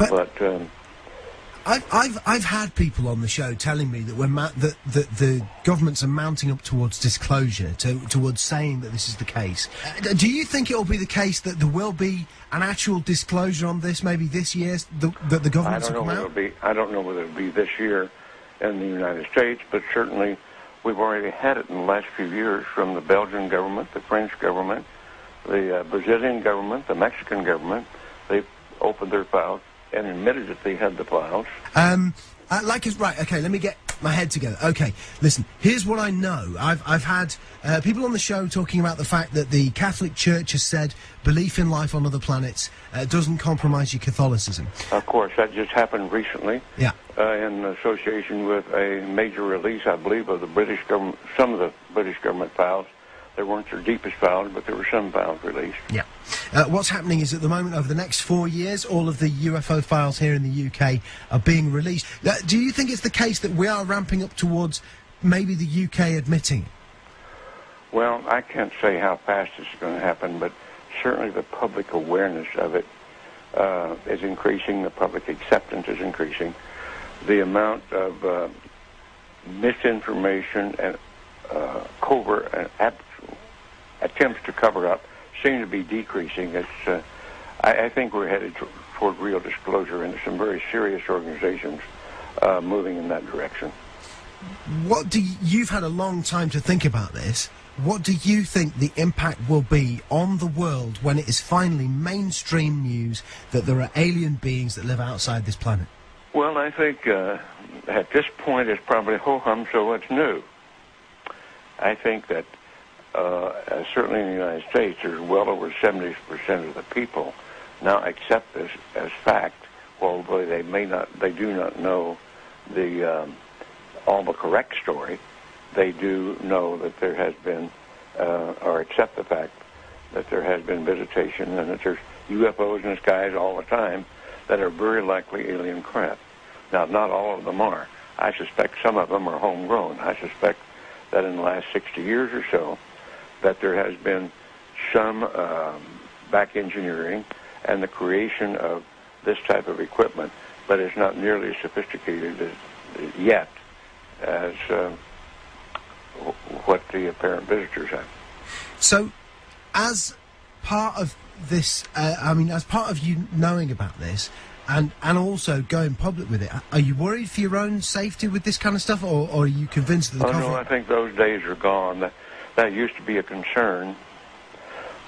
But I've had people on the show telling me that that the governments are mounting up towards disclosure, towards saying that this is the case. Do you think it will be the case that there will be an actual disclosure on this, maybe this year, that the governments will come out? I don't know whether it'll be this year in the United States, but certainly we've already had it in the last few years from the Belgian government, the French government, the Brazilian government, the Mexican government. They've opened their files and admitted that they had the files. Right, okay, let me get my head together. Okay, listen, here's what I know. I've had people on the show talking about the fact that the Catholic Church has said belief in life on other planets doesn't compromise your Catholicism. Of course, that just happened recently. Yeah. In association with a major release, I believe, of the British government, some of the British government files. They weren't their deepest files, but there were some files released. Yeah. What's happening is at the moment, over the next 4 years, all of the UFO files here in the UK are being released. Do you think it's the case that we are ramping up towards maybe the UK admitting? Well, I can't say how fast it's going to happen, but certainly the public awareness of it is increasing. The public acceptance is increasing. The amount of misinformation and covert and attempts to cover up seem to be decreasing. I think we're headed toward real disclosure, and some very serious organizations moving in that direction. You've had a long time to think about this. What do you think the impact will be on the world when it is finally mainstream news that there are alien beings that live outside this planet? Well, I think at this point it's probably ho-hum, so what's new? I think that certainly in the United States, there's well over 70% of the people now accept this as fact, although they do not know all the correct story. They do know that there has been, or accept the fact that there has been visitation and that there's UFOs in the skies all the time that are very likely alien craft. Now, not all of them are. I suspect some of them are homegrown. I suspect that in the last 60 years or so, that there has been some back engineering and the creation of this type of equipment, but it's not nearly as sophisticated yet as what the apparent visitors have. So, as part of this, as part of you knowing about this, and also going public with it, are you worried for your own safety with this kind of stuff, or are you convinced that the no, I think those days are gone. That used to be a concern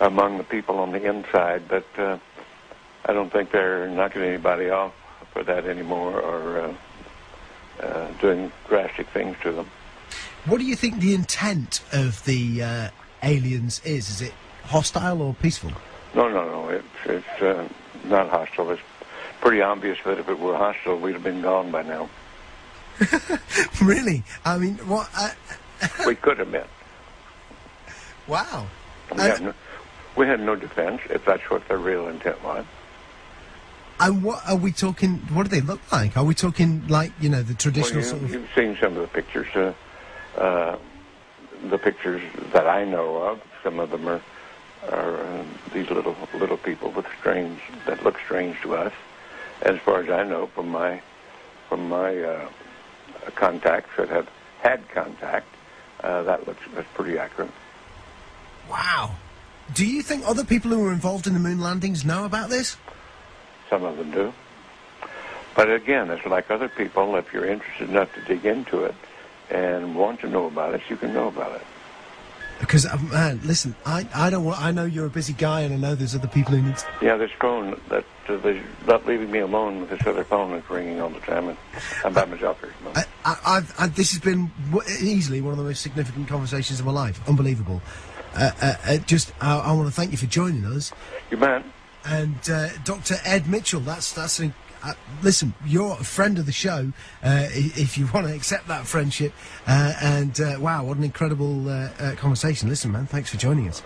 among the people on the inside, but I don't think they're knocking anybody off for that anymore or doing drastic things to them. What do you think the intent of the aliens is? Is it hostile or peaceful? No. It's not hostile. It's pretty obvious that if it were hostile, we'd have been gone by now. Really? I mean, what? We could have been. Wow. We had no defense, if that's what their real intent was. And what are we talking? What do they look like? Are we talking like, the traditional sort of? You've seen some of the pictures. The pictures that I know of, some of them are these little people that look strange to us. As far as I know, from my contacts that have had contact, that's pretty accurate. Wow. Do you think other people who were involved in the moon landings know about this? Some of them do. But again, it's like other people. If you're interested enough to dig into it and want to know about it, you can know about it. Because, man, listen, I know you're a busy guy, and I know there's other people who need to... Yeah, this phone, they're not leaving me alone with this other phone that's ringing all the time, and I'm by myself here. This has been easily one of the most significant conversations of my life. Unbelievable. I want to thank you for joining us. You bet. And Dr. Ed Mitchell, listen, you're a friend of the show, if you want to accept that friendship. Wow, what an incredible conversation. Listen, man, thanks for joining us.